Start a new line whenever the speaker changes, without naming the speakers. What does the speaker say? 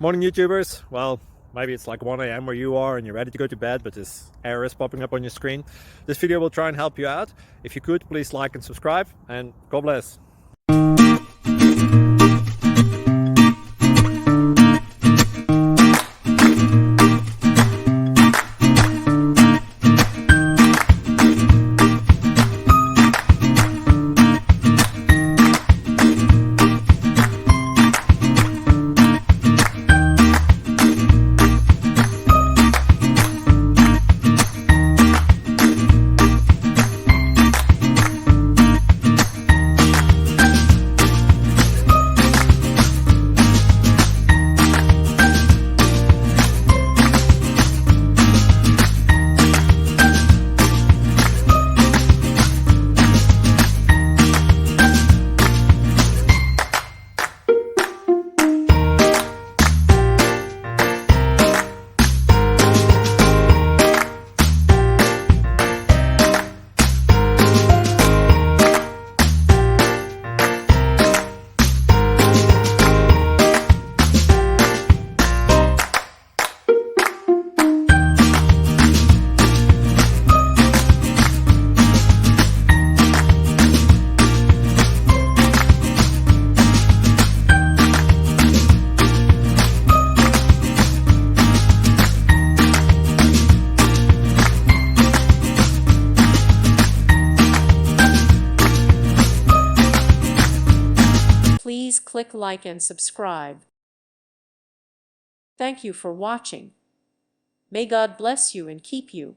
Morning YouTubers. Well, maybe it's like 1 a.m. where you are and you're ready to go to bed, but this error is popping up on your screen. This video will try and help you out. If you could, please like and subscribe, and God bless.
Please click like and subscribe. Thank you for watching. May God bless you and keep you.